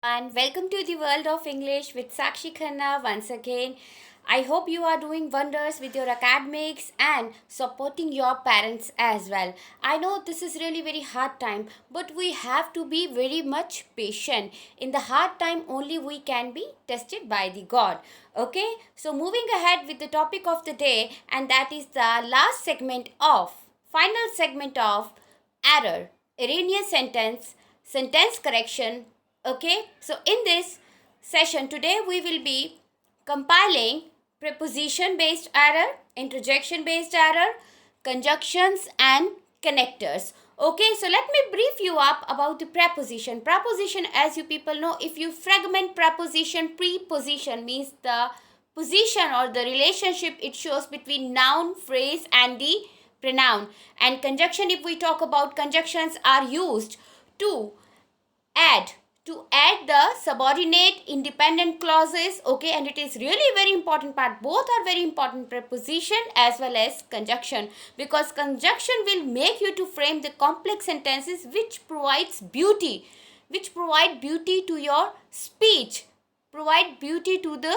And welcome to the world of English with Sakshi Khanna once again. I hope you are doing wonders with your academics and supporting your parents as well. I know this is really very hard time, but we have to be very much patient. In the hard time only we can be tested by the God. Okay? So moving ahead with the topic of the day, and that is the last segment of final segment of error, erroneous sentence, sentence correction. Okay, so in this session today we will be compiling preposition based error, interjection based error, conjunctions and connectors. Okay, so let me brief you up about the preposition. Preposition, as you people know, if you fragment preposition, preposition means the position or the relationship it shows between noun, phrase and the pronoun. And conjunction, if we talk about, conjunctions are used to add the subordinate independent clauses. Okay, and it is really very important part. Both are very important, preposition as well as conjunction, because conjunction will make you to frame the complex sentences which provides beauty, which provide beauty to your speech, provide beauty to the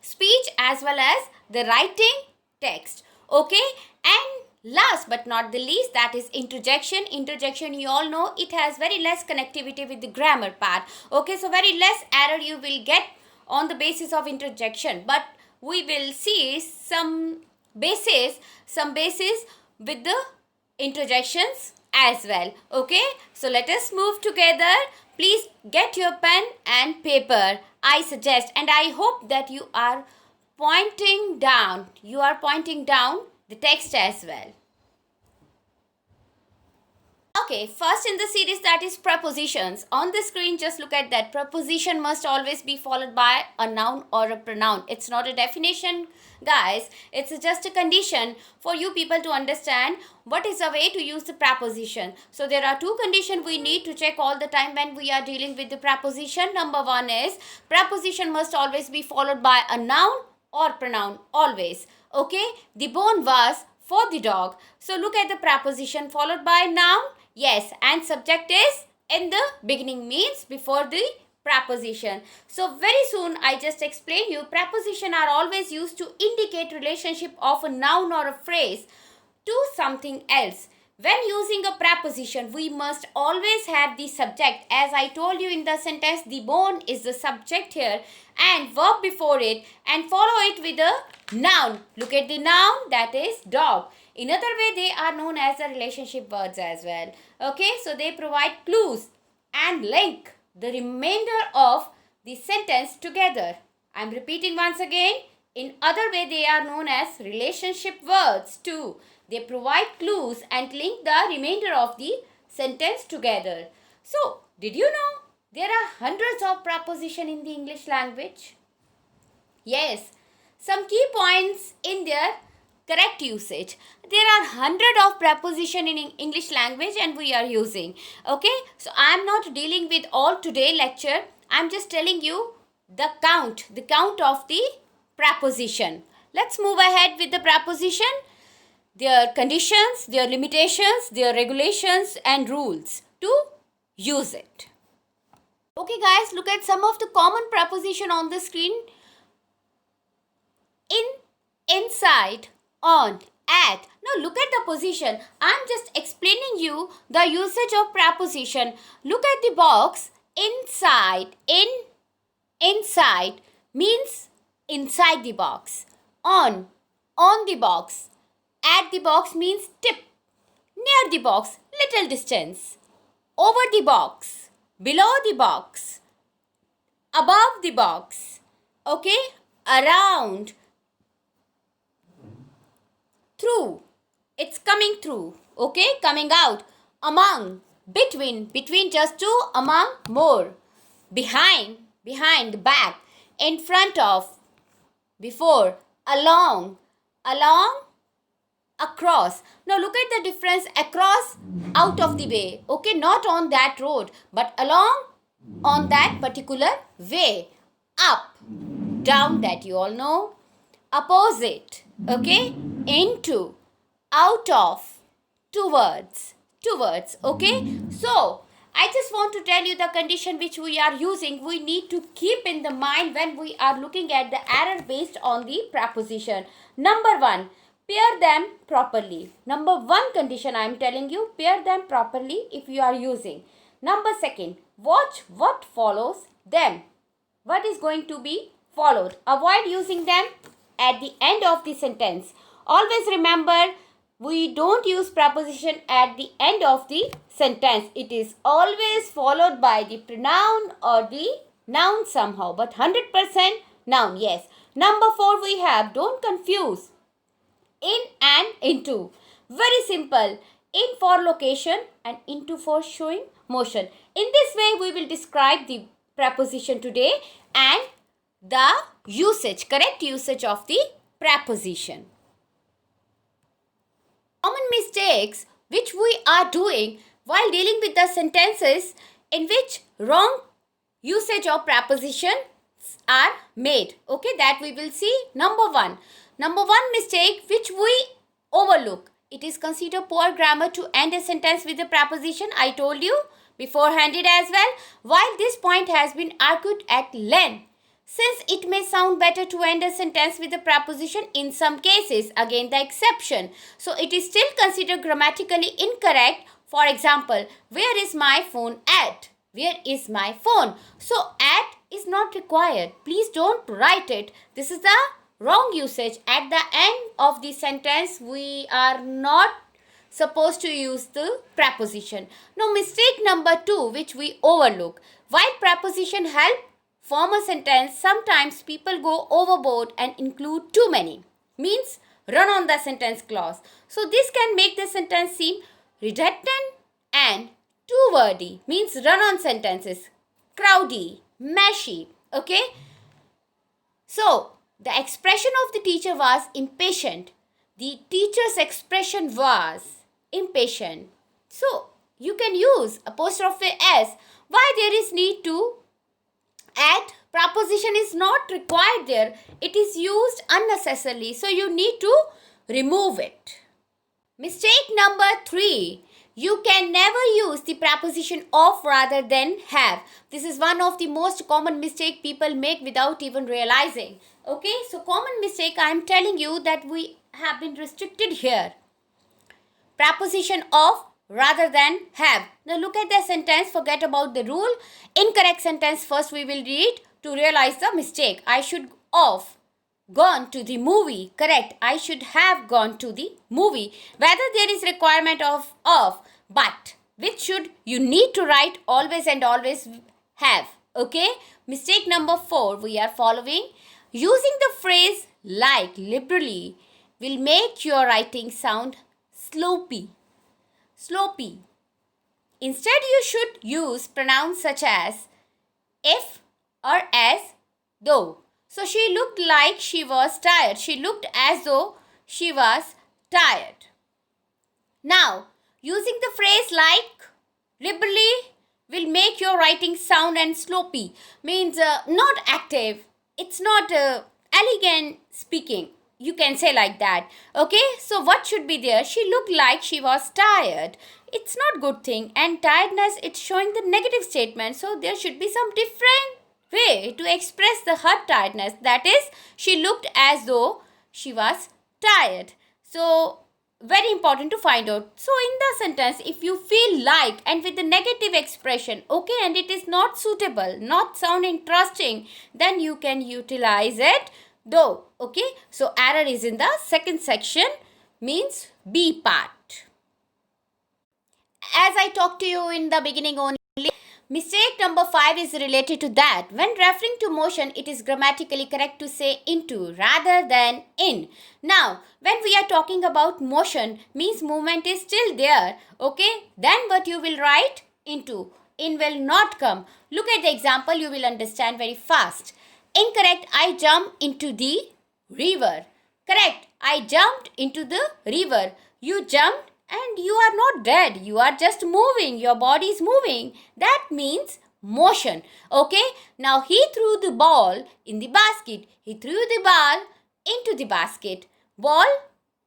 speech as well as the writing text. Okay, and last but not the least, that is interjection. Interjection, you all know, it has very less connectivity with the grammar part. Okay, so very less error you will get on the basis of interjection, but we will see some basis with the interjections as well. Okay, so let us move together. Please get your pen and paper, I suggest, and I hope that you are pointing down the text as well. Okay, first in the series, that is prepositions. On the screen, just look at that. Preposition must always be followed by a noun or a pronoun. It's not a definition, guys. It's just a condition for you people to understand what is the way to use the preposition. So there are two conditions we need to check all the time when we are dealing with the preposition. Number one is preposition must always be followed by a noun or pronoun, always. Okay, the bone was for the dog. So look at the preposition followed by noun. Yes, and subject is in the beginning, means before the preposition. So very soon I just explain you, preposition are always used to indicate relationship of a noun or a phrase to something else. When using a preposition, we must always have the subject. As I told you in the sentence, the bone is the subject here and verb before it, and follow it with a noun. Look at the noun, that is dog. In other way, they are known as the relationship words as well. Okay, so they provide clues and link the remainder of the sentence together. I am repeating once again. In other way, they are known as relationship words too. They provide clues and link the remainder of the sentence together. So, did you know there are hundreds of prepositions in the English language? Yes, some key points in their correct usage. There are hundred of preposition in English language and we are using. Okay, so I am not dealing with all today lecture. I am just telling you the count of the preposition. Let's move ahead with the preposition, their conditions, their limitations, their regulations and rules to use it. Okay guys, look at some of the common preposition on the screen. In, inside, on, at. Now look at the position. I'm just explaining you the usage of preposition. Look at the box. Inside, inside means inside the box. On the box. At the box means tip. Near the box, little distance. Over the box. Below the box. Above the box. Okay? Around. Through. It's coming through. Okay? Coming out. Among. Between just two. Among. More. Behind. Back. In front of. Before. Along. Across. Now look at the difference. Across, out of the way. Okay, not on that road, but along, on that particular way. Up, down, that you all know. Opposite. Okay, into, out of, towards. Okay, so I just want to tell you the condition which we are using. We need to keep in the mind when we are looking at the error based on the preposition. Number 1, pair them properly. Number 1 condition I am telling you, pair them properly if you are using. Number 2, watch what follows them. What is going to be followed? Avoid using them at the end of the sentence. Always remember, we don't use preposition at the end of the sentence. It is always followed by the pronoun or the noun somehow, but 100% noun, yes. Number 4 we have, don't confuse in and into. Very simple. In for location and into for showing motion. In this way we will describe the preposition today and the usage, correct usage of the preposition. Common mistakes which we are doing while dealing with the sentences in which wrong usage of prepositions are made. Okay, that we will see. Number one mistake which we overlook. It is considered poor grammar to end a sentence with a preposition. I told you beforehand it as well. While this point has been argued at length, since it may sound better to end a sentence with a preposition in some cases, again the exception. So it is still considered grammatically incorrect. For example, where is my phone at? Where is my phone? So at is not required. Please don't write it. This is the wrong usage. At the end of the sentence, we are not supposed to use the preposition. Now mistake number 2 which we overlook. While preposition help form a sentence, sometimes people go overboard and include too many. Means run on the sentence clause. So this can make the sentence seem redundant and too wordy. Means run on sentences. Crowdy, meshy. Okay. So the expression of the teacher was impatient. The teacher's expression was impatient. So you can use apostrophe s. Why there is need to add preposition is not required there. It is used unnecessarily. So you need to remove it. Mistake number 3. You can never use the preposition of rather than have. This is one of the most common mistake people make without even realizing. Okay, so common mistake I am telling you that we have been restricted here. Preposition of rather than have. Now look at the sentence, forget about the rule. Incorrect sentence first we will read to realize the mistake. I should have gone to the movie. Correct. I should have gone to the movie. Whether there is requirement of, but which should you need to write always and always have. Okay. Mistake number 4 we are following. Using the phrase like liberally will make your writing sound sloppy. Instead, you should use pronouns such as if or as though. So she looked like she was tired. She looked as though she was tired. Now, using the phrase like liberally will make your writing sound and sloppy. Means not active. It's not elegant speaking. You can say like that. Okay, so what should be there? She looked like she was tired. It's not good thing. And tiredness, it's showing the negative statement. So there should be some different way to express the her tiredness. That is, she looked as though she was tired. So very important to find out. So in the sentence, if you feel like and with the negative expression, okay, and it is not suitable, not sound interesting, then you can utilize it though. Okay, so error is in the second section, means B part. As I talked to you in the beginning only, mistake number 5 is related to that. When referring to motion, it is grammatically correct to say into rather than in. Now, when we are talking about motion, means movement is still there. Okay, then what you will write? Into. In will not come. Look at the example, you will understand very fast. Incorrect, I jumped into the river. Correct, I jumped into the river. You jumped and you are not dead. You are just moving. Your body is moving. That means motion. Okay, now he threw the ball in the basket. He threw the ball into the basket. Ball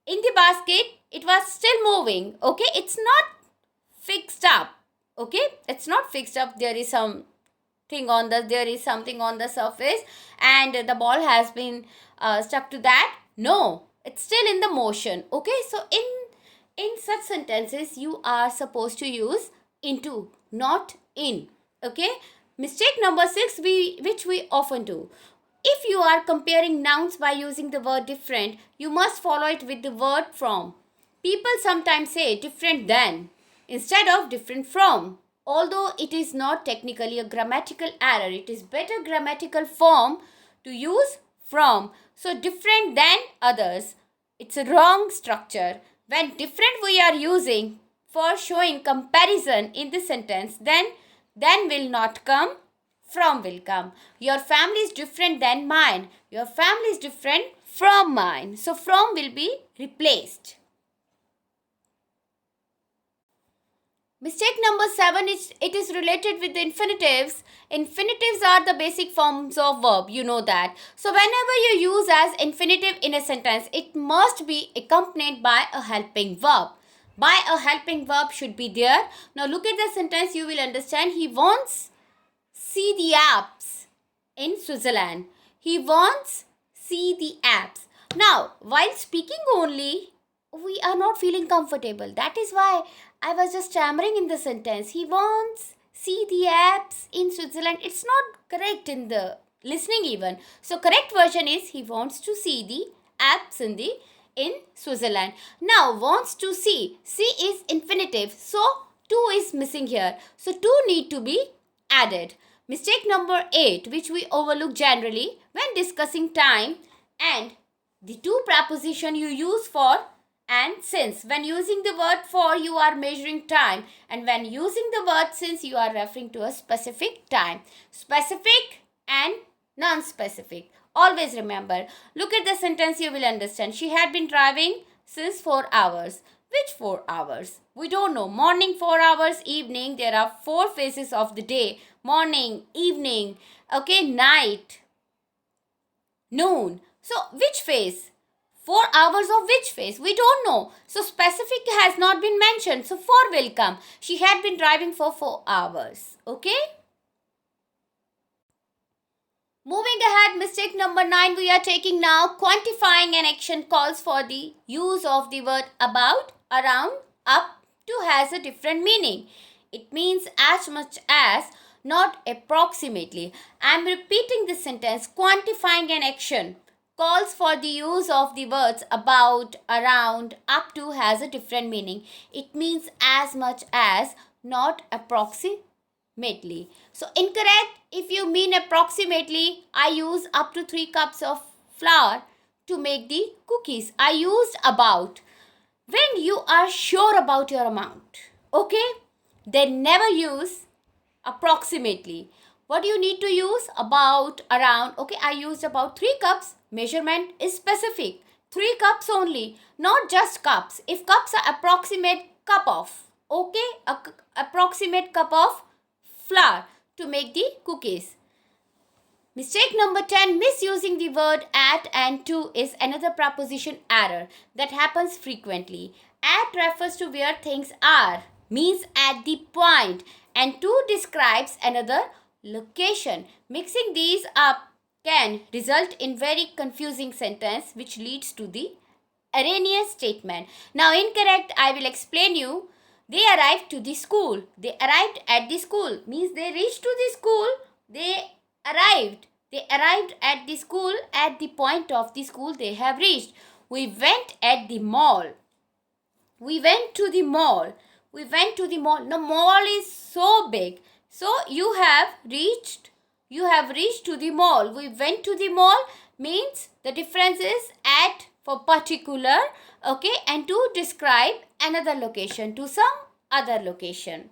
in the basket, it was still moving. Okay, it's not fixed up. Okay, it's not fixed up. There is something on the surface and the ball has been stuck to that. No, it's still in the motion. Okay, so in such sentences you are supposed to use into, not in. Okay, mistake number 6, which we often do. If you are comparing nouns by using the word different, you must follow it with the word from. People sometimes say different than instead of different from. Although it is not technically a grammatical error, it is better grammatical form to use from. So different than others, it's a wrong structure. When different we are using for showing comparison in the sentence, then will not come, from will come. Your family is different than mine. Your family is different from mine. So from will be replaced. Mistake number 7 is it is related with the infinitives. Infinitives are the basic forms of verb. You know that. So whenever you use as infinitive in a sentence, it must be accompanied by a helping verb. By a helping verb should be there. Now look at the sentence, you will understand. He wants see the Alps in Switzerland. He wants see the Alps. Now while speaking only, we are not feeling comfortable. That is why I was just stammering in the sentence. He wants see the Alps in Switzerland. It's not correct in the listening even. So correct version is he wants to see the Alps in Switzerland. Now wants to see. See is infinitive. So to is missing here. So to need to be added. Mistake number 8, which we overlook generally when discussing time, and the to preposition you use for and since. When using the word for, you are measuring time, and when using the word since, you are referring to a specific time. Specific and non-specific. Always remember. Look at the sentence, you will understand. She had been driving since 4 hours. Which 4 hours? We don't know. Morning 4 hours, evening. There are 4 phases of the day. Morning, evening, okay, night, noon. So which phase? 4 hours of which phase? We don't know. So specific has not been mentioned. So 4 will come. She had been driving for 4 hours. Okay. Moving ahead, mistake number 9 we are taking now. Quantifying an action calls for the use of the word about, around, up to has a different meaning. It means as much as, not approximately. I am repeating this sentence. Quantifying an action calls for the use of the words about, around, up to has a different meaning. It means as much as, not approximately. So incorrect. If you mean approximately, I use up to 3 cups of flour to make the cookies. I used about. When you are sure about your amount, okay, then never use approximately. What do you need to use? About, around. Okay, I used about 3 cups. Measurement is specific. 3 cups only, not just cups. If cups are approximate cup of, okay, approximate cup of flour to make the cookies. Mistake number 10, misusing the word at and to is another preposition error that happens frequently. At refers to where things are, means at the point, and to describes another location. Mixing these up can result in very confusing sentence which leads to the erroneous statement. Now incorrect, I will explain you. They arrived to the school. They arrived at the school means they reached to the school. They arrived. They arrived at the school at the point of the school they have reached. We went at the mall. We went to the mall. We went to the mall. The mall is so big. So you have reached to the mall. We went to the mall means the difference is at for particular, okay, and to describe another location to some other location.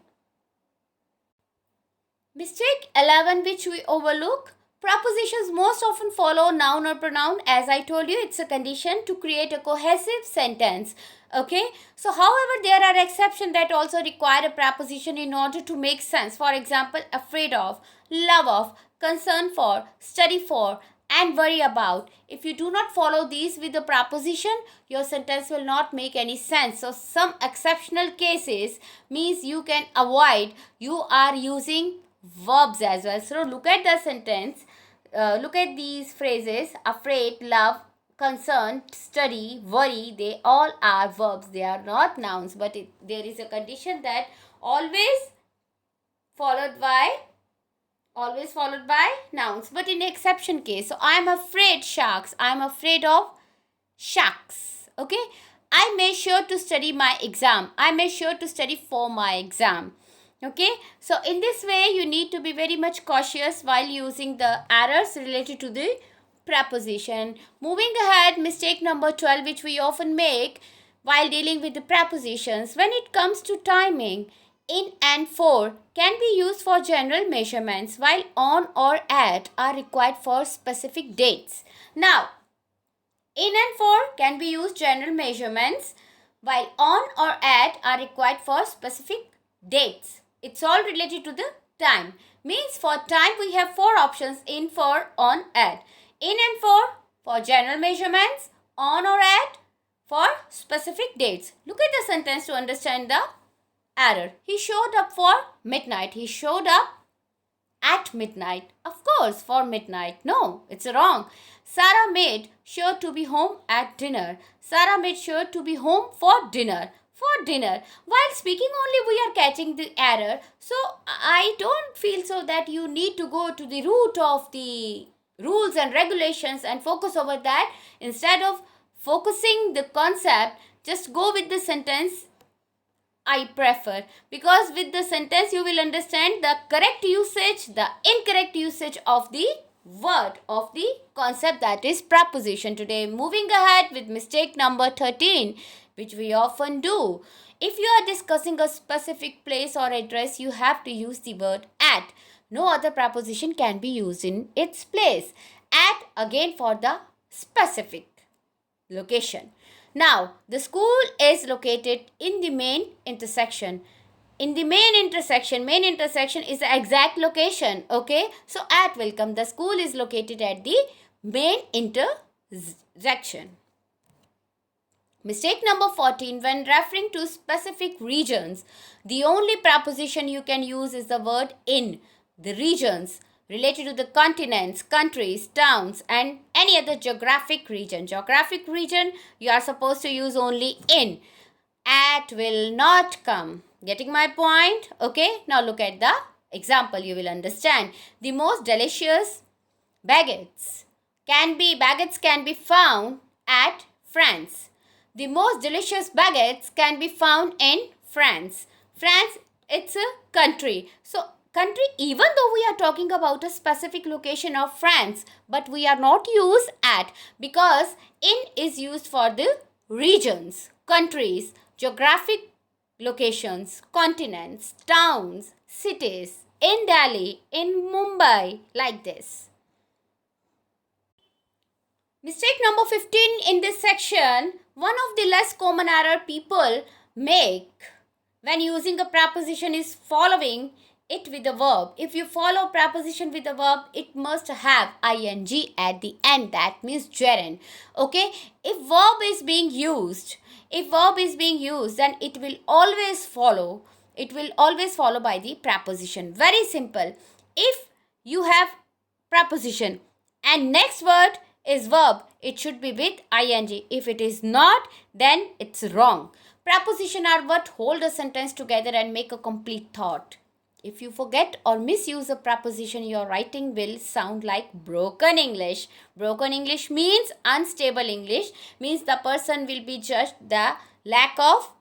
Mistake 11 which we overlook. Prepositions most often follow noun or pronoun. As I told you, it's a condition to create a cohesive sentence. Okay. So, however, there are exceptions that also require a preposition in order to make sense. For example, afraid of, love of, concern for, study for, and worry about. If you do not follow these with the preposition, your sentence will not make any sense. So some exceptional cases means you can avoid. You are using verbs as well. So look at the sentence. Look at these phrases: afraid, love, concerned, study, worry. They all are verbs. They are not nouns, but there is a condition that always followed by nouns, but in exception case. So I am afraid sharks. I am afraid of sharks. Okay. I made sure to study my exam. I made sure to study for my exam. Okay. So in this way, you need to be very much cautious while using the errors related to the preposition. Moving ahead, mistake number 12, which we often make while dealing with the prepositions. When it comes to timing, in and for can be used for general measurements, while on or at are required for specific dates. Now, in and for can be used general measurements, while on or at are required for specific dates. It's all related to the time. Means for time we have four options: in, for, on, at. In and for general measurements, on or at for specific dates. Look at the sentence to understand the error. He showed up for midnight. He showed up at midnight. Of course, for midnight. No, it's wrong. Sarah made sure to be home at dinner. Sarah made sure to be home for dinner. For dinner. While speaking only we are catching the error. So I don't feel so that you need to go to the root of the rules and regulations and focus over that. Instead of focusing the concept, just go with the sentence I prefer, because with the sentence you will understand the correct usage, the incorrect usage of the word, of the concept, that is preposition. Today, moving ahead with mistake number 13, which we often do. If you are discussing a specific place or address, you have to use the word at. No other preposition can be used in its place. At again for the specific location. Now, the school is located in the main intersection. In the main intersection is the exact location. Okay, so at will come. The school is located at the main intersection. Mistake number 14. When referring to specific regions, the only preposition you can use is the word in. The regions related to the continents, countries, towns, and any other geographic region. Geographic region, you are supposed to use only in. At will not come. Getting my point? Okay, now look at the example, you will understand. The most delicious baguettes can be found at France. The most delicious baguettes can be found in France. France, it's a country. So country, even though we are talking about a specific location of France, but we are not use at, because in is used for the regions, countries, geographic locations, continents, towns, cities, in Delhi, in Mumbai, like this. Mistake number 15 in this section, one of the less common error people make when using a preposition is following it with a verb. If you follow preposition with a verb, it must have ing at the end. That means gerund. Okay. If verb is being used, then it will always follow. It will always follow by the preposition. Very simple. If you have preposition and next word is verb, it should be with ing. If it is not, then it's wrong. Preposition are what hold a sentence together and make a complete thought. If you forget or misuse a preposition, your writing will sound like broken English. Broken English means unstable English, means the person will be judged the lack of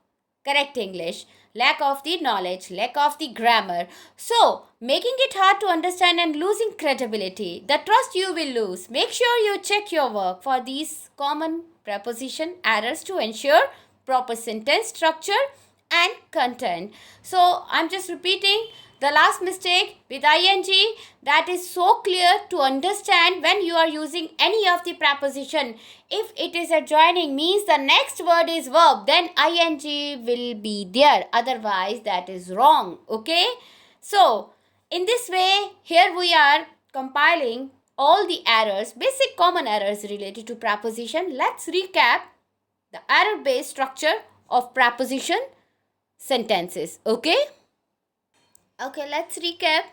correct English, lack of the knowledge, lack of the grammar. So, making it hard to understand and losing credibility, the trust you will lose. Make sure you check your work for these common preposition errors to ensure proper sentence structure and content. So, I'm just repeating the last mistake with ing, that is so clear to understand when you are using any of the preposition. If it is adjoining, means the next word is verb, then ing will be there. Otherwise, that is wrong. Okay. So, in this way, here we are compiling all the errors, basic common errors related to preposition. Let's recap the error-based structure of preposition sentences. Okay? Okay, let's recap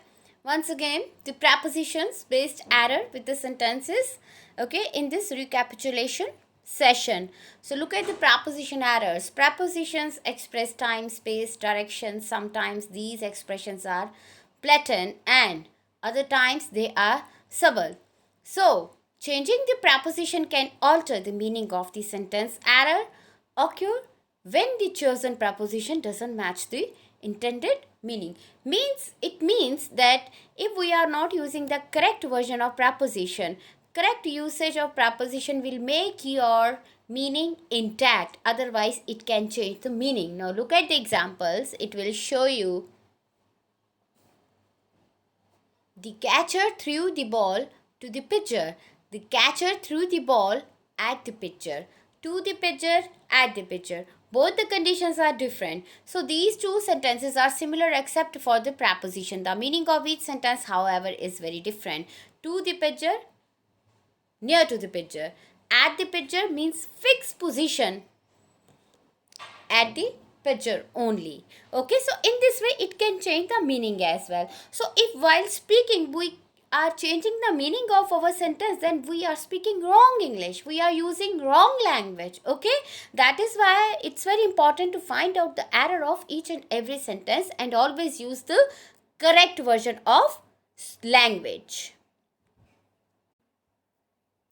once again the prepositions based error with the sentences. Okay, in this recapitulation session. So look at the preposition errors. Prepositions express time, space, direction. Sometimes these expressions are blatant and other times they are subtle. So changing the preposition can alter the meaning of the sentence. Error occur when the chosen preposition doesn't match the intended meaning. It means that if we are not using the correct version of preposition, correct usage of preposition will make your meaning intact, otherwise it can change the meaning. Now look at the examples, it will show you. The catcher threw the ball to the pitcher. The catcher threw the ball at the pitcher. To the pitcher, at the pitcher. Both the conditions are different. So these two sentences are similar except for the preposition. The meaning of each sentence, however, is very different. To the pitcher, near to the pitcher. At the pitcher means fixed position at the pitcher only. Okay, so in this way it can change the meaning as well. So if while speaking we are changing the meaning of our sentence, then we are speaking wrong English, we are using wrong language. Okay, that is why it's very important to find out the error of each and every sentence and always use the correct version of language.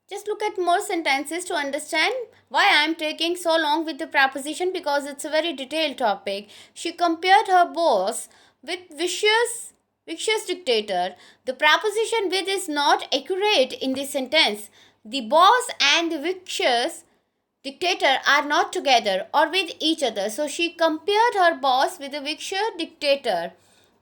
Just look at more sentences to understand why I am taking so long with the preposition, because it's a very detailed topic. She compared her boss with vicious dictator. The preposition with is not accurate in this sentence. The boss and the vicious dictator are not together or with each other. So she compared her boss with a vicious dictator.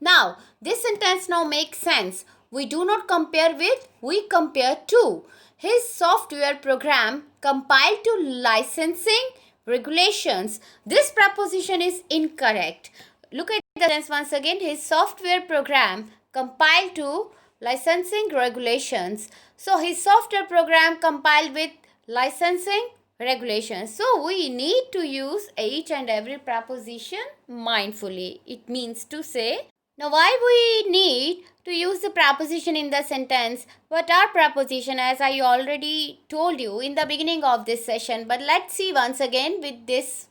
Now, this sentence now makes sense. We do not compare with, we compare to. His software program compiled to licensing regulations. This preposition is incorrect. Look at the sentence once again. His software program compiled to licensing regulations. So his software program compiled with licensing regulations. So we need to use each and every preposition mindfully. It means to say, now why we need to use the preposition in the sentence? What are preposition, as I already told you in the beginning of this session, but let's see once again with this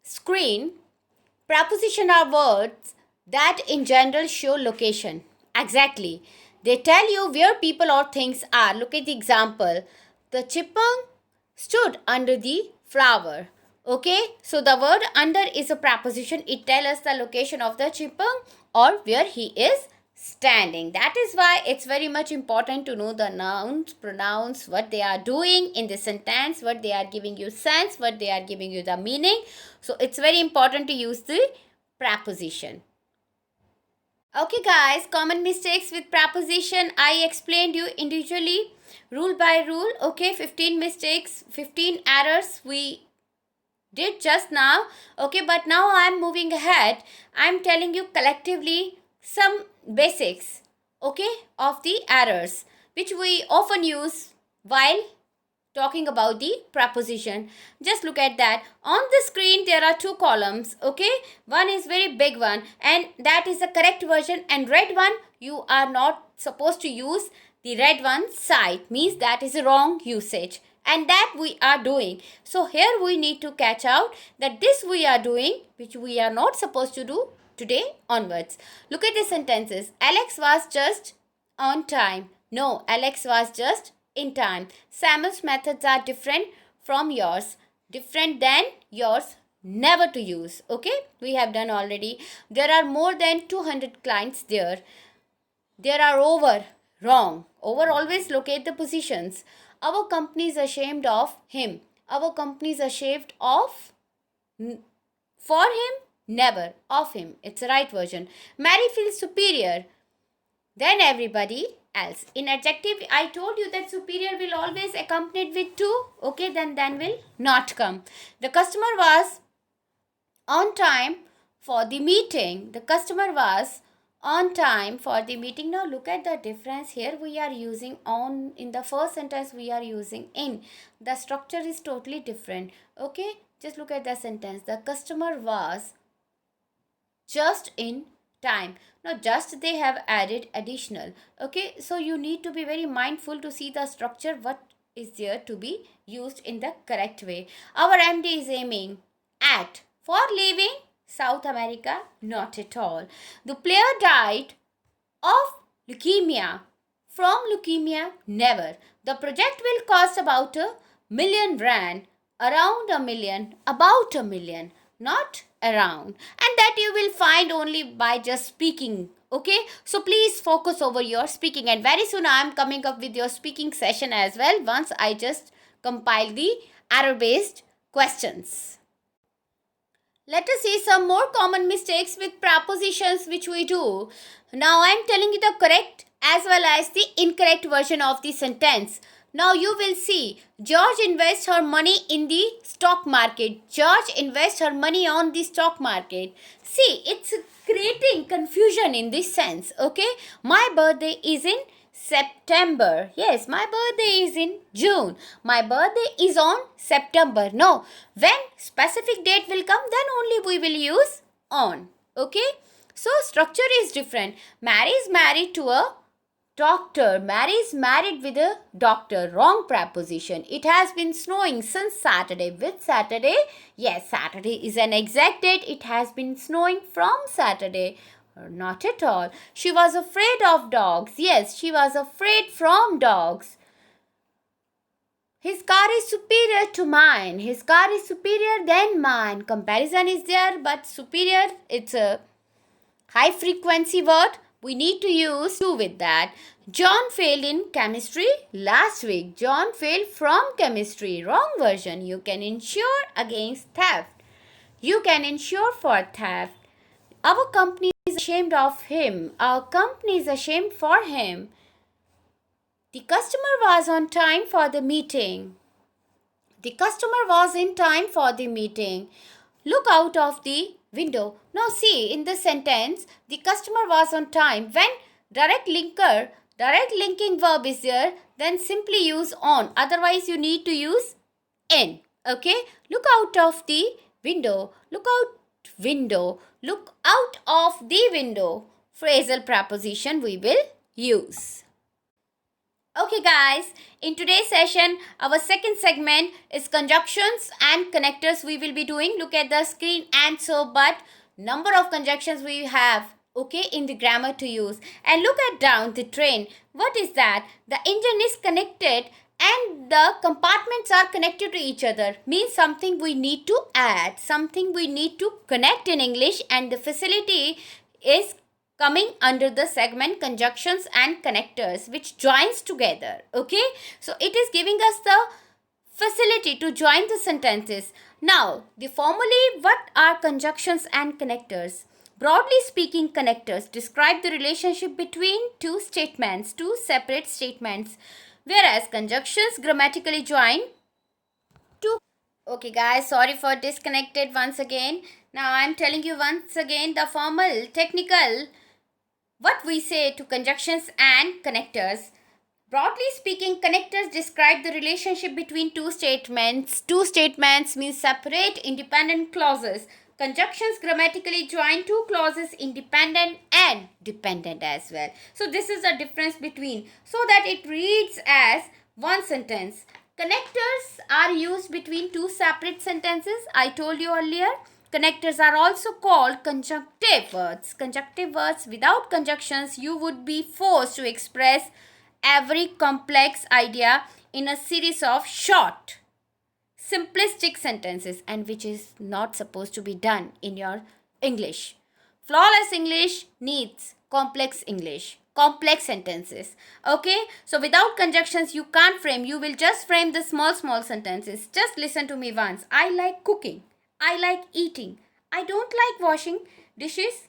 screen. Preposition are words that in general show location. Exactly. They tell you where people or things are. Look at the example. The chipmunk stood under the flower. Okay, so the word under is a preposition. It tells us the location of the chipmunk or where he is standing. That is why it's very much important to know the nouns, pronouns, what they are doing in the sentence, what they are giving you sense, what they are giving you the meaning. So it's very important to use the preposition. Okay guys, common mistakes with preposition I explained you individually, rule by rule. Okay, 15 mistakes, 15 errors we did just now. Okay, but now I am moving ahead. I am telling you collectively some basics, okay, of the errors which we often use while talking about the preposition. Just look at that. On the screen there are two columns. Okay, one is very big one and that is the correct version, and red one you are not supposed to use. The red one side means that is a wrong usage, and that we are doing. So here we need to catch out that this we are doing which we are not supposed to do today onwards. Look at the sentences. Alex was just on time. No, Alex was just in time. Samuel's methods are different from yours. Different than yours. Never to use. Okay, we have done already. There are more than 200 clients there. There are over. Wrong. Over always locate the positions. Our company is ashamed of him. Our company is ashamed of for him. Never. Of him. It's the right version. Mary feels superior than everybody else. In adjective, I told you that superior will always accompanied with to. Okay, then will not come. The customer was on time for the meeting. The customer was on time for the meeting. Now look at the difference here. We are using on in the first sentence, we are using in. The structure is totally different. Okay, just look at the sentence. The customer was just in time. Now just they have added additional. Okay, so you need to be very mindful to see the structure, what is there to be used in the correct way. Our MD is aiming at for leaving South America. Not at all. The player died of leukemia. From leukemia. Never. The project will cost about R1,000,000. Around R1,000,000. About R1,000,000. Not around. And that you will find only by just speaking. Okay, so please focus over your speaking, and very soon I am coming up with your speaking session as well once I just compile the error based questions. Let us see some more common mistakes with prepositions which we do. Now I am telling you the correct as well as the incorrect version of the sentence. Now you will see, George invests her money in the stock market. George invests her money on the stock market. See, it's creating confusion in this sense. Okay, my birthday is in September. Yes, my birthday is in June. My birthday is on September. No, when specific date will come, then only we will use on. Okay, so structure is different. Mary is married to a doctor. Mary is married with a doctor. Wrong preposition. It has been snowing since Saturday. Which Saturday? Yes, Saturday is an exact date. It has been snowing from Saturday. Not at all. She was afraid of dogs. Yes, she was afraid from dogs. His car is superior to mine. His car is superior than mine. Comparison is there, but superior, it's a high frequency word. We need to use to with that. John failed in chemistry last week. John failed from chemistry. Wrong version. You can insure against theft. You can insure for theft. Our company is ashamed of him. Our company is ashamed for him. The customer was on time for the meeting. The customer was in time for the meeting. Look out of the window. Now see, in the sentence, the customer was on time. When direct linking verb is there, then simply use on. Otherwise, you need to use in. Okay? Look out of the window. Look out window. Look out of the window. Phrasal preposition we will use. Okay guys, in today's session, our second segment is conjunctions and connectors we will be doing. Look at the screen and so, but number of conjunctions we have, okay, in the grammar to use. And look at down the train. What is that? The engine is connected and the compartments are connected to each other. Means something we need to add, something we need to connect in English, and the facility is coming under the segment conjunctions and connectors, which joins together. Okay, so it is giving us the facility to join the sentences. Now the formally, what are conjunctions and connectors? Broadly speaking, connectors describe the relationship between two statements, two separate statements, whereas conjunctions grammatically join two. Okay guys, sorry for disconnected once again. Now I am telling you once again the formal technical what we say to conjunctions and connectors. Broadly speaking, connectors describe the relationship between two statements. Two statements means separate independent clauses. Conjunctions grammatically join two clauses, independent and dependent as well. So this is the difference between, so that it reads as one sentence. Connectors are used between two separate sentences. I told you earlier. Connectors are also called conjunctive words. Conjunctive words, without conjunctions, you would be forced to express every complex idea in a series of short, simplistic sentences, and which is not supposed to be done in your English. Flawless English needs complex English, complex sentences. Okay, so without conjunctions, you can't frame. You will just frame the small sentences. Just listen to me once. I like cooking. I like eating. I don't like washing dishes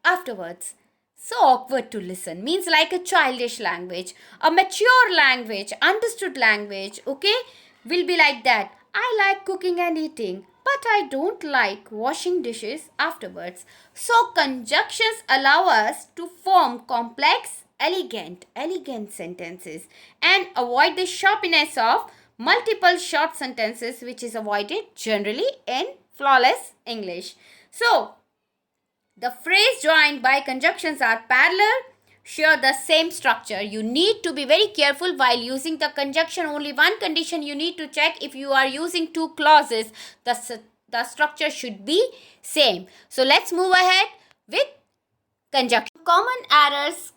afterwards. So awkward to listen. Means like a childish language. A mature language, understood language, okay, will be like that. I like cooking and eating. but I don't like washing dishes afterwards. So conjunctions allow us to form complex, elegant sentences and avoid the sharpness of multiple short sentences, which is avoided generally in flawless English. So the phrase joined by conjunctions are parallel, share the same structure. You need to be very careful while using the conjunction. Only one condition you need to check: if you are using two clauses, the structure should be same. So let's move ahead with conjunction. Common errors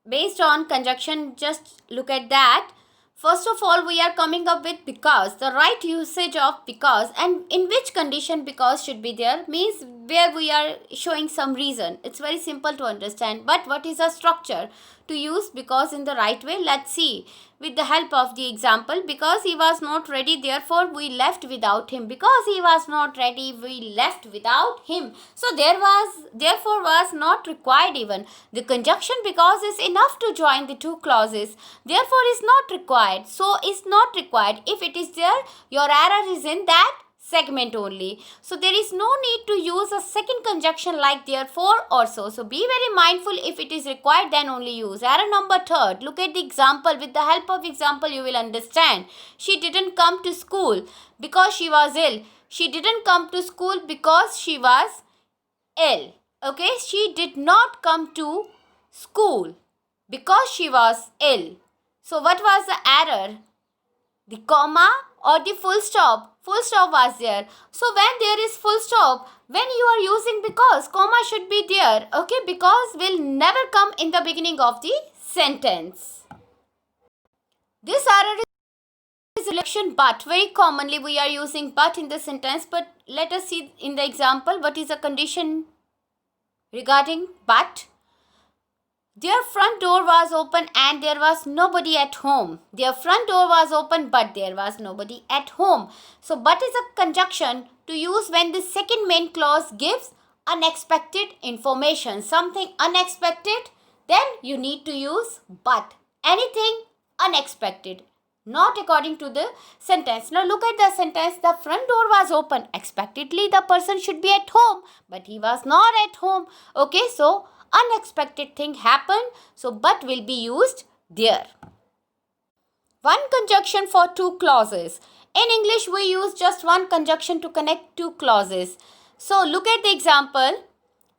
based on conjunction, just look at that. First of all, we are coming up with because. The right usage of because and in which condition because should be there means where we are showing some reason. It's very simple to understand. But what is a structure to use because in the right way? Let's see with the help of the example. Because he was not ready, therefore we left without him. Because he was not ready, we left without him. So therefore was not required even. The conjunction because is enough to join the two clauses. Therefore is not required. So is not required. If it is there, your error is in that segment only. So there is no need to use a second conjunction like therefore or so. So be very mindful. If it is required, then only use. Error number third. Look at the example. With the help of example, you will understand. She didn't come to school because she was ill. She didn't come to school because she was ill. Okay, she did not come to school because she was ill. So what was the error? The comma or the full stop? Full stop was there. So when there is full stop, when you are using because, comma should be there. Okay, because will never come in the beginning of the sentence. This error is election but. Very commonly we are using but in the sentence. But let us see in the example what is a condition regarding but. Their front door was open and there was nobody at home. Their front door was open but there was nobody at home. So but is a conjunction to use when the second main clause gives unexpected information. Something unexpected, then you need to use but. Anything unexpected, not according to the sentence. Now look at the sentence. The front door was open. Expectedly the person should be at home, but he was not at home. Okay, so unexpected thing happened, so but will be used there. One conjunction for two clauses. In English we use just one conjunction to connect two clauses. So look at the example.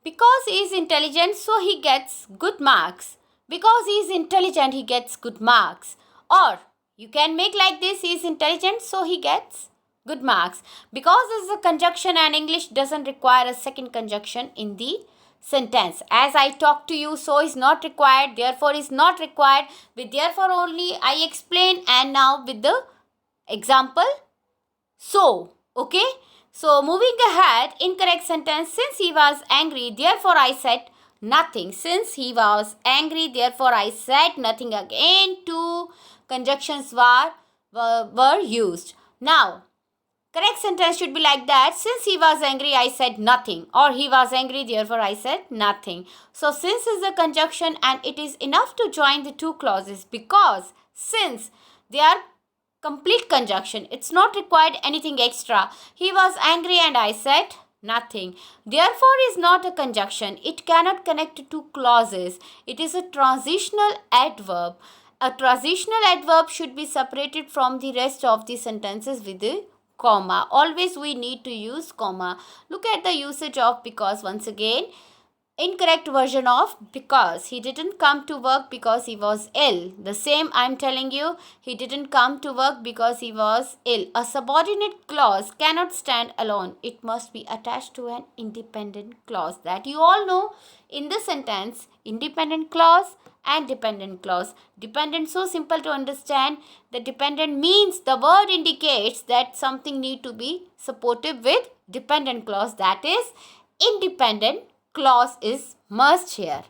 Because he is intelligent, so he gets good marks. Because he is intelligent, he gets good marks. Or you can make like this: he is intelligent, so he gets good marks. Because this is a conjunction and English doesn't require a second conjunction in the sentence. As I talk to you, so is not required, therefore is not required. With therefore only I explain, and now with the example so. Okay, so moving ahead, incorrect sentence. Since he was angry, therefore I said nothing. Since he was angry, therefore I said nothing. Again two conjunctions were used. Now correct sentence should be like that: since he was angry, I said nothing. Or he was angry, therefore I said nothing. So since is a conjunction and it is enough to join the two clauses, because since they are complete conjunction. It's not required anything extra. He was angry and I said nothing. Therefore is not a conjunction. It cannot connect two clauses. It is a transitional adverb. A transitional adverb should be separated from the rest of the sentences with a comma. Always we need to use comma. Look at the usage of because once again. Incorrect version of because. He didn't come to work because he was ill. The same I'm telling you. He didn't come to work because he was ill. A subordinate clause cannot stand alone. It must be attached to an independent clause. That you all know in the sentence. Independent clause and dependent clause. Dependent, so simple to understand. The dependent means the word indicates that something need to be supportive with dependent clause. That is independent clause is must here.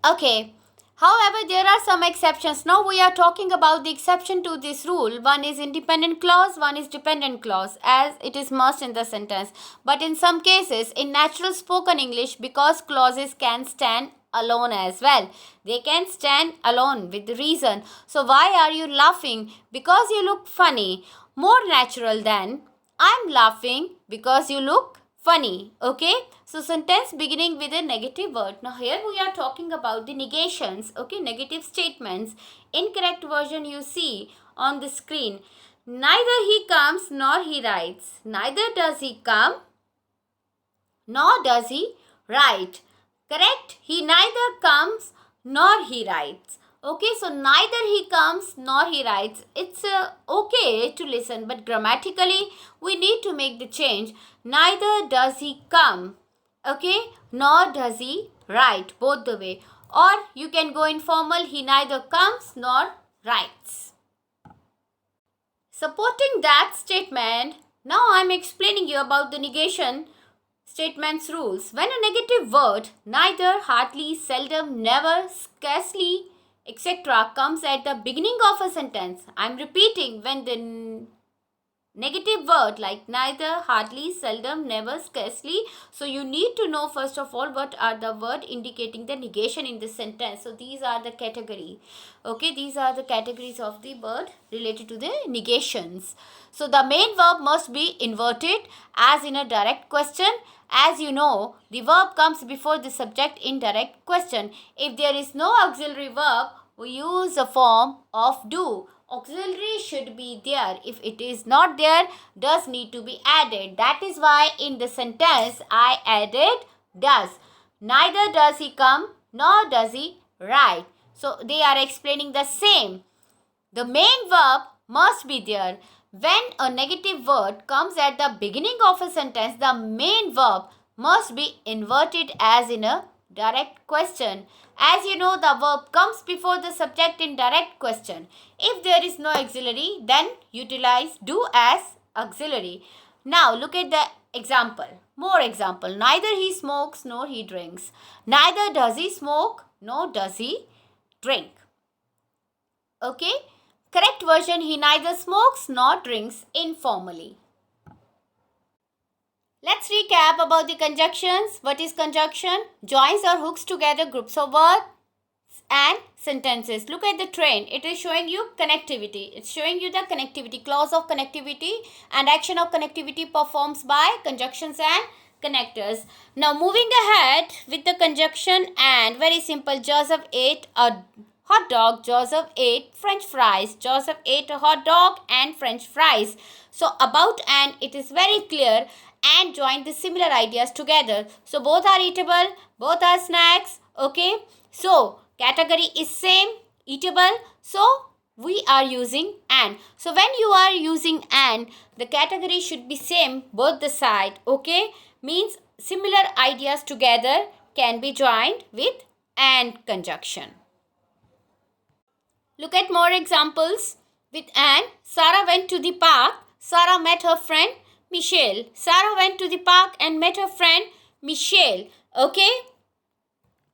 Okay. However, there are some exceptions. Now we are talking about the exception to this rule. One is independent clause, one is dependent clause, as it is must in the sentence. But in some cases, in natural spoken English, because clauses can stand alone as well. They can stand alone with the reason. So why are you laughing? Because you look funny. More natural than I'm laughing because you look funny. Okay, so sentence beginning with a negative word. Now here we are talking about the negations. Okay, negative statements. Incorrect version you see on the screen. Neither he comes nor he writes. Neither does he come nor does he write. Correct? He neither comes nor he writes. Okay, so neither he comes nor he writes. It's okay to listen, but grammatically we need to make the change. Neither does he come, okay, nor does he write, both the way. Or you can go informal, he neither comes nor writes. Supporting that statement, now I am explaining you about the negation statements rules. When a negative word, neither, hardly, seldom, never, scarcely, etc. comes at the beginning of a sentence, I am repeating, when the negative word like neither, hardly, seldom, never, scarcely. So you need to know first of all what are the word indicating the negation in this sentence. So these are the category. Okay, these are the categories of the word related to the negations. So the main verb must be inverted as in a direct question. As you know, the verb comes before the subject in direct question. If there is no auxiliary verb, we use a form of do. Auxiliary should be there. If it is not there, does need to be added. That is why in the sentence I added does. Neither does he come nor does he write. So they are explaining the same. The main verb must be there. When a negative word comes at the beginning of a sentence, the main verb must be inverted as in a direct question. As you know, the verb comes before the subject in direct question. If there is no auxiliary, then utilize do as auxiliary. Now look at the example. More example. Neither he smokes nor he drinks. Neither does he smoke nor does he drink. Okay. Correct version, he neither smokes nor drinks informally. Let's recap about the conjunctions. What is conjunction? Joins or hooks together groups of words and sentences. Look at the train. It is showing you connectivity. It's showing you the connectivity, clause of connectivity and action of connectivity performs by conjunctions and connectors. Now moving ahead with the conjunction and very simple. Joseph ate a hot dog. Joseph ate French fries. Joseph ate a hot dog and French fries. So about and it is very clear and join the similar ideas together. So both are eatable, both are snacks. Okay. So category is same, eatable. So we are using and. So when you are using and, the category should be same both the side. Okay. Means similar ideas together can be joined with and conjunction. Look at more examples with and. Sarah went to the park. Sarah met her friend Michelle. Sarah went to the park and met her friend Michelle. Okay.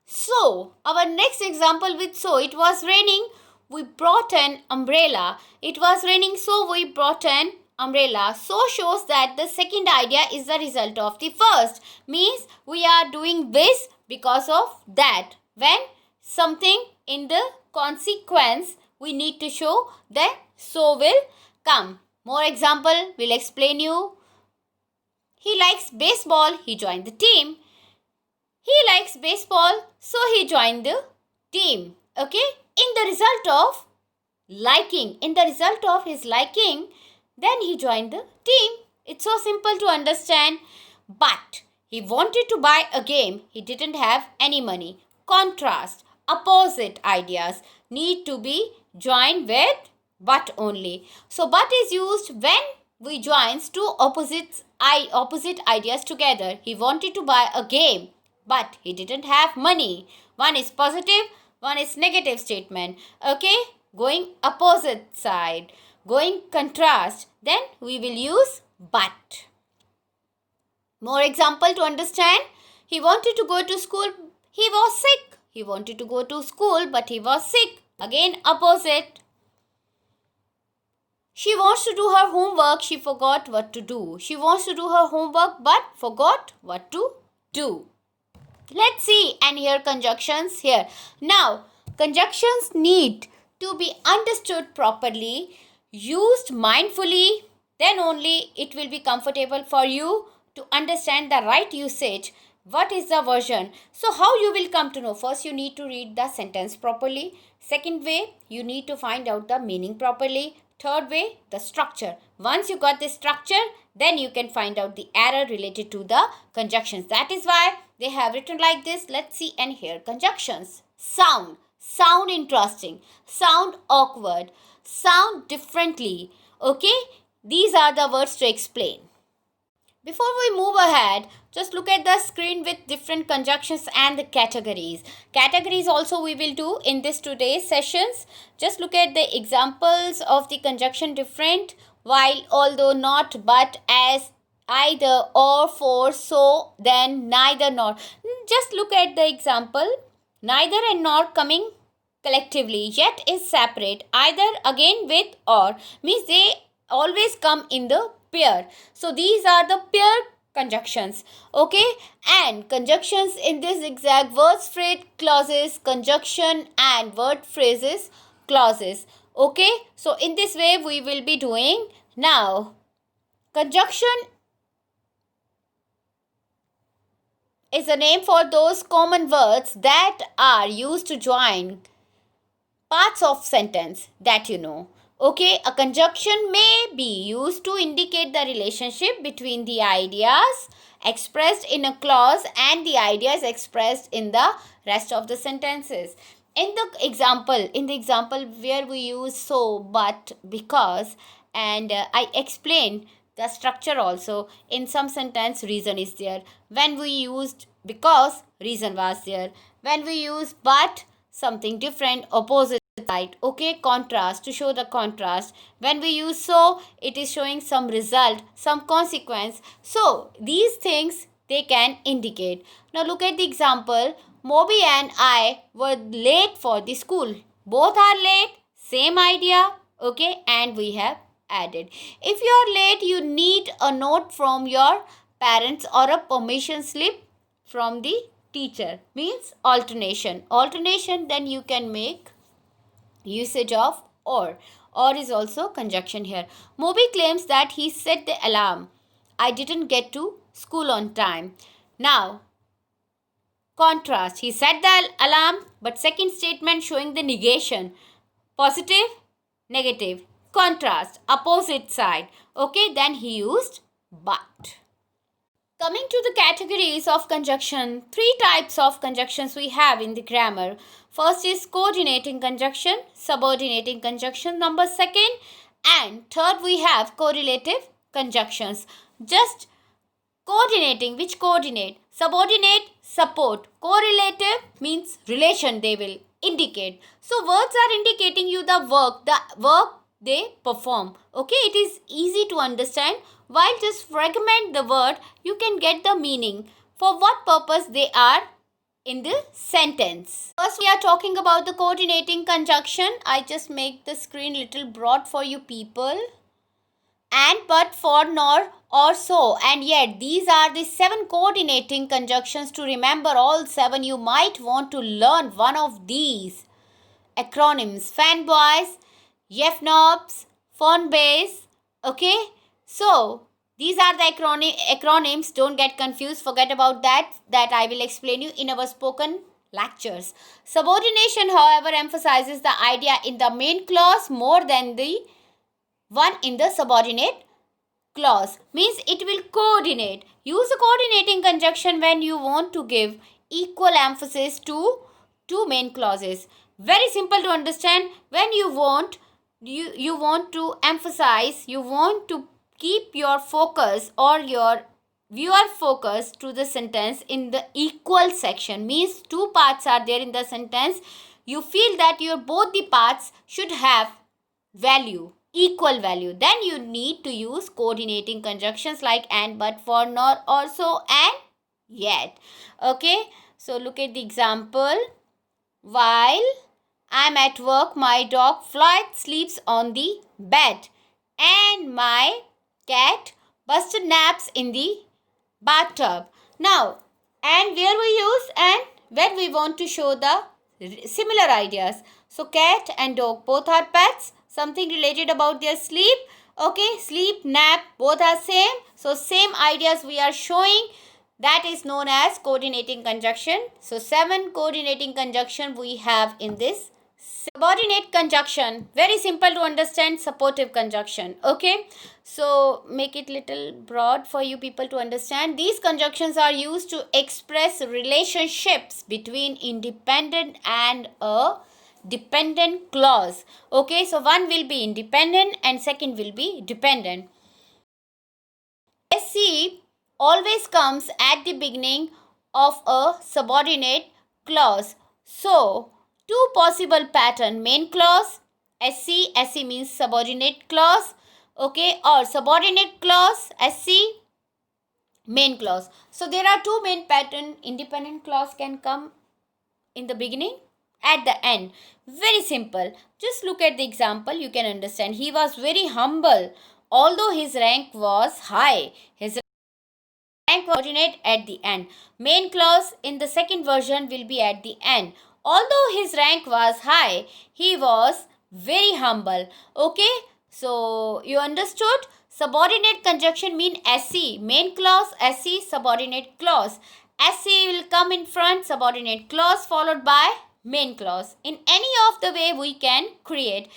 So, our next example with so, it was raining, we brought an umbrella. It was raining, so we brought an umbrella. So shows that the second idea is the result of the first. Means we are doing this because of that. When something in the consequence, we need to show that so will come. More example will explain you. He likes baseball, he joined the team. He likes baseball, so he joined the team. Okay? In the result of his liking, then he joined the team. It's so simple to understand. But he wanted to buy a game. He didn't have any money. Contrast, opposite ideas need to be joined with but only. So but is used when we join two opposite ideas together. He wanted to buy a game, but he didn't have money. One is positive, one is negative statement. Okay, going opposite side, going contrast, then we will use but. More example to understand. He wanted to go to school, he was sick. He wanted to go to school, but he was sick. Again opposite. She wants to do her homework, she forgot what to do. She wants to do her homework but forgot what to do. Let's see and hear conjunctions here. Now, conjunctions need to be understood properly, used mindfully, then only it will be comfortable for you to understand the right usage. What is the version? So how you will come to know? First you need to read the sentence properly. Second way, you need to find out the meaning properly. Third way, the structure. Once you got the structure, then you can find out the error related to the conjunctions. That is why they have written like this. Let's see and hear conjunctions. Sound. Sound interesting. Sound awkward. Sound differently. Okay? These are the words to explain. Before we move ahead, just look at the screen with different conjunctions and the categories. Categories also we will do in this today's sessions. Just look at the examples of the conjunction different, while, although, not, but, as, either, or, for, so, then, neither, nor. Just look at the example. Neither and nor coming collectively, yet is separate, either, again, with, or, means they always come in the pair. So these are the pair conjunctions. Okay, and conjunctions in this exact words, phrase, clauses, conjunction and word phrases, clauses. Okay, so in this way we will be doing. Now conjunction is a name for those common words that are used to join parts of sentence that you know. Okay, a conjunction may be used to indicate the relationship between the ideas expressed in a clause and the ideas expressed in the rest of the sentences. In the example where we use so, but, because, and I explained the structure also. In some sentence reason is there. When we used because, reason was there. When we use but, something different, opposite side. Okay, contrast, to show the contrast. When we use so, it is showing some result, some consequence. So these things they can indicate. Now look at the example. Moby and I were late for the school. Both are late, same idea. Okay, and we have added. If you are late, you need a note from your parents or a permission slip from the teacher. Means alternation. Then you can make usage of or. Or is also conjunction here. Moby claims that he set the alarm. I didn't get to school on time. Now contrast. He set the alarm, but second statement showing the negation. Positive, negative. Contrast, opposite side. Okay, then he used but. Coming to the categories of conjunction, three types of conjunctions we have in the grammar. First is coordinating conjunction, subordinating conjunction, number second, and third we have correlative conjunctions. Just coordinating, which coordinate? Subordinate, support. Correlative means relation they will indicate. So words are indicating you the work they perform. Okay, it is easy to understand. While just fragment the word, you can get the meaning for what purpose they are in the sentence. First we are talking about the coordinating conjunction. I just make the screen little broad for you people. And, but, for, nor, or, so, and yet. These are the 7 coordinating conjunctions. To remember all 7, you might want to learn one of these acronyms. Fanboys, YEFNOBs, Phonebase. Okay, so these are the acronyms. Don't get confused. Forget about that I will explain you in our spoken lectures. Subordination, however, emphasizes the idea in the main clause more than the one in the subordinate clause. Means it will coordinate. Use a coordinating conjunction when you want to give equal emphasis to two main clauses. Very simple to understand. When you want to emphasize, you want to keep your focus or your viewer focus to the sentence in the equal section. Means two parts are there in the sentence. You feel that your both the parts should have value, equal value. Then you need to use coordinating conjunctions like and, but, for, nor, also, and, yet. Okay, so look at the example. While I'm at work, my dog Floyd sleeps on the bed and my cat Buster naps in the bathtub. Now, and where we use and when we want to show the similar ideas. So cat and dog both are pets. Something related about their sleep. Okay, sleep, nap, both are same. So same ideas we are showing. That is known as coordinating conjunction. So 7 coordinating conjunction we have in this. Subordinate conjunction, very simple to understand. Supportive conjunction. Okay, so make it little broad for you people to understand. These conjunctions are used to express relationships between independent and a dependent clause. Okay, so one will be independent and second will be dependent. SC always comes at the beginning of a subordinate clause. So, two possible pattern: main clause, SC means subordinate clause, okay, or subordinate clause, SC, main clause. So, there are two main pattern. Independent clause can come in the beginning, at the end. Very simple. Just look at the example, you can understand. He was very humble, although his rank was high. His rank was subordinate at the end. Main clause in the second version will be at the end. Although his rank was high, he was very humble. Okay, so you understood? Subordinate conjunction mean SC. Main clause, SC, subordinate clause. SC will come in front, subordinate clause followed by main clause. In any of the way we can create.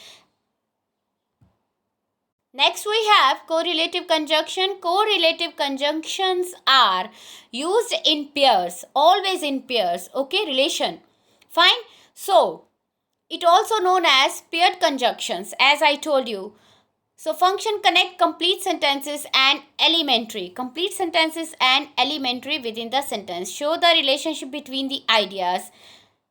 Next we have correlative conjunction. Correlative conjunctions are used in pairs, always in pairs, okay, relation. Fine. So, it also known as paired conjunctions, as I told you. So, function connect complete sentences and elementary. Complete sentences and elementary within the sentence. Show the relationship between the ideas.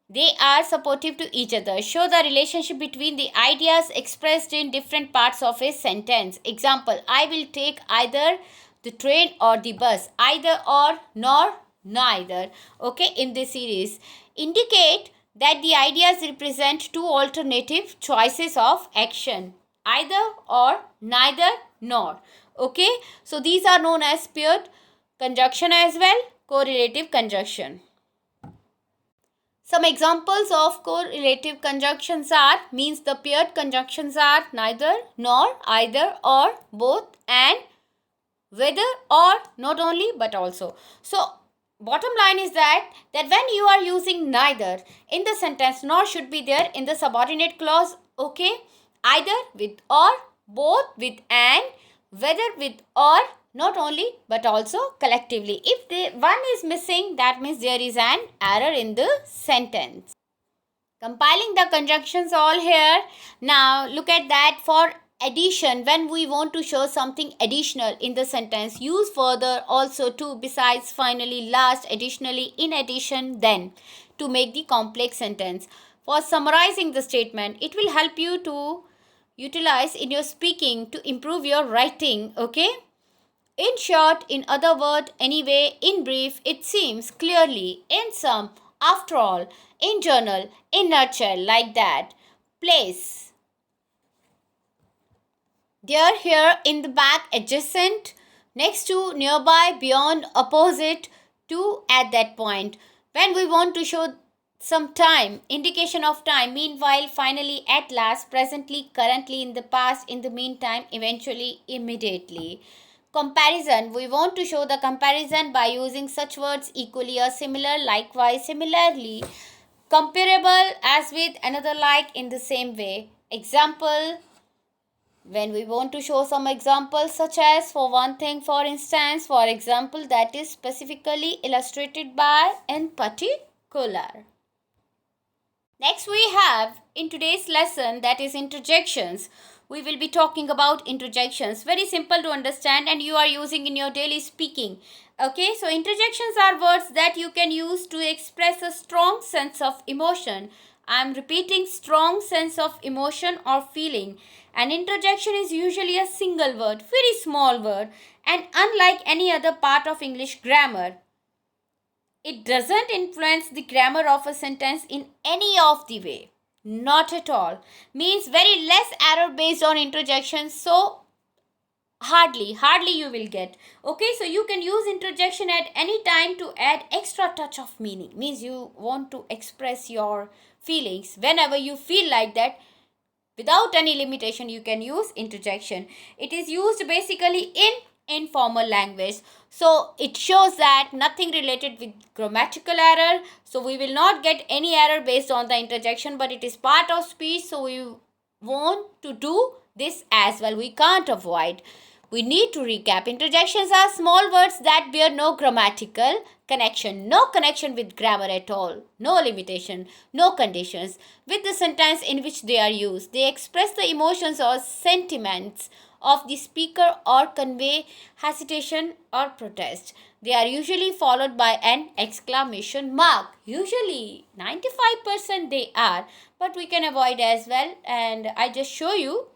They are supportive to each other. Show the relationship between the ideas expressed in different parts of a sentence. Example, I will take either the train or the bus. Either or, nor, neither. Okay, in this series. Indicate that the ideas represent two alternative choices of action. Either or, neither, nor. Okay, so these are known as paired conjunction as well, correlative conjunction. Some examples of correlative conjunctions are, means the paired conjunctions are neither, nor, either, or, both, and, whether, or, not only, but also. So, bottom line is that when you are using neither in the sentence, nor should be there in the subordinate clause, okay, either with or, both with and, whether with or, not only but also collectively. If one is missing, that means there is an error in the sentence. Compiling the conjunctions all here. Now look at that. For addition, when we want to show something additional in the sentence, use further, also, to, besides, finally, last, additionally, in addition, then, to make the complex sentence. For summarizing the statement, it will help you to utilize in your speaking to improve your writing. Okay, in short, in other words, anyway, in brief, it seems, clearly, in sum, after all, in general, in nutshell, like that. Place. There, here, in the back, adjacent, next to, nearby, beyond, opposite to, at that point. When we want to show some time, indication of time, meanwhile, finally, at last, presently, currently, in the past, in the meantime, eventually, immediately. Comparison, we want to show the comparison by using such words: equally or similar, likewise, similarly, comparable, as with, another like, in the same way. Example, when we want to show some examples, such as, for one thing, for instance, for example, that is specifically illustrated by, in particular. Next we have in today's lesson, that is interjections. We will be talking about interjections. Very simple to understand and you are using in your daily speaking. Okay, so interjections are words that you can use to express a strong sense of emotion. I am repeating, strong sense of emotion or feeling. An interjection is usually a single word, very small word, and unlike any other part of English grammar, it doesn't influence the grammar of a sentence in any of the way. Not at all. Means very less error based on interjection. So hardly you will get. Okay, so you can use interjection at any time to add extra touch of meaning. Means you want to express your feelings whenever you feel like that. without any limitation, you can use interjection. It is used basically in informal language. So it shows that nothing related with grammatical error. So we will not get any error based on the interjection, but it is part of speech. So we want to do this as well. We can't avoid. We need to recap. Interjections are small words that bear no grammatical connection, no connection with grammar at all, no limitation, no conditions with the sentence in which they are used. They express the emotions or sentiments of the speaker or convey hesitation or protest. They are usually followed by an exclamation mark. Usually 95% they are, but we can avoid as well, and I just show you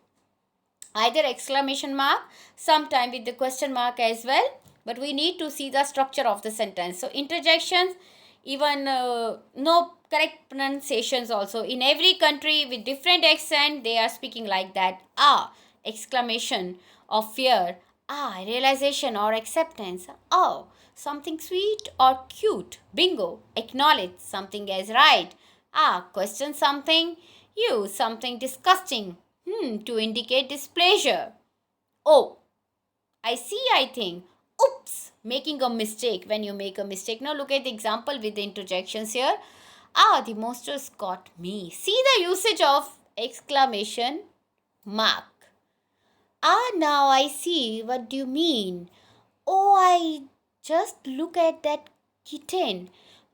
either exclamation mark, sometime with the question mark as well, but we need to see the structure of the sentence. So interjections, even no correct pronunciations also. In every country with different accent, they are speaking like that. Exclamation of fear. Realization or acceptance. Oh, something sweet or cute. Bingo. Acknowledge something as right. Question something. Use something disgusting. To indicate displeasure. Oh, I see, I think. Oops, making a mistake. When you make a mistake. Now look at the example with the interjections here. The monsters got me. See the usage of exclamation mark. Now I see. What do you mean? Oh, I just look at that kitten.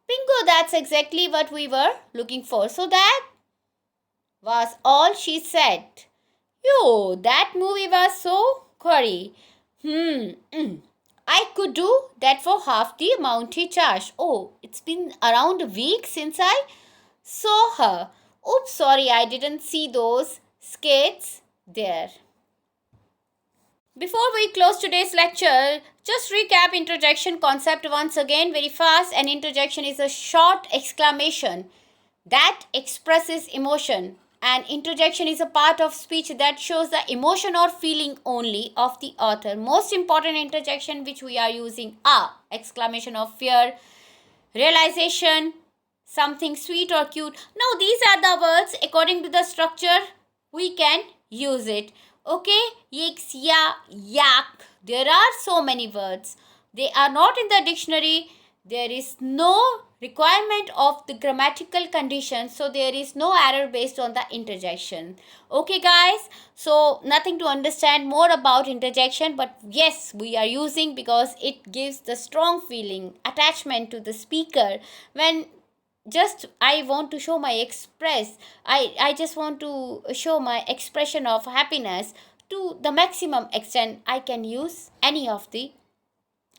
Bingo, that's exactly what we were looking for. So that was all she said. Yo, that movie was so gory. I could do that for half the amount he charged. Oh, it's been around a week since I saw her. Oops, sorry, I didn't see those skates there. Before we close today's lecture, just recap interjection concept once again very fast. An interjection is a short exclamation that expresses emotion. An interjection is a part of speech that shows the emotion or feeling only of the author. Most important interjection which we are using are exclamation of fear, realization, something sweet or cute. Now these are the words according to the structure we can use it. Okay, yix, ya, yak. There are so many words. They are not in the dictionary. There is no requirement of the grammatical conditions, so there is no error based on the interjection. Okay guys, so nothing to understand more about interjection, but yes, we are using because it gives the strong feeling attachment to the speaker. When just I want to show my I just want to show my expression of happiness to the maximum extent, I can use any of the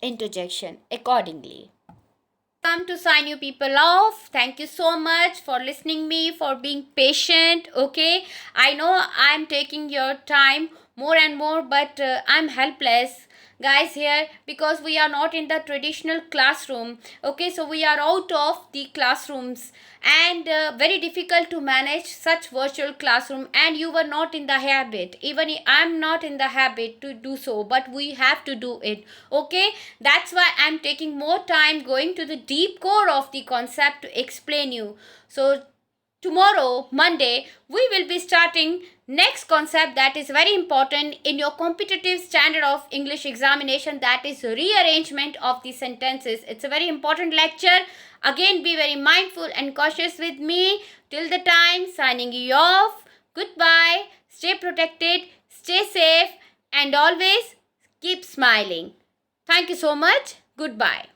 interjection accordingly. Come to sign you people off. Thank you so much for listening me, for being patient. Okay, I know I'm taking your time more and more, but I'm helpless guys here because we are not in the traditional classroom. Okay, so we are out of the classrooms, and very difficult to manage such virtual classroom, and you were not in the habit. Even I'm not in the habit to do so, but we have to do it. Okay, that's why I'm taking more time going to the deep core of the concept to explain you. So tomorrow, Monday, we will be starting next concept that is very important in your competitive standard of English examination, that is rearrangement of the sentences. It's a very important lecture. Again, be very mindful and cautious with me. Till the time, signing you off. Goodbye. Stay protected, stay safe, and always keep smiling. Thank you so much. Goodbye.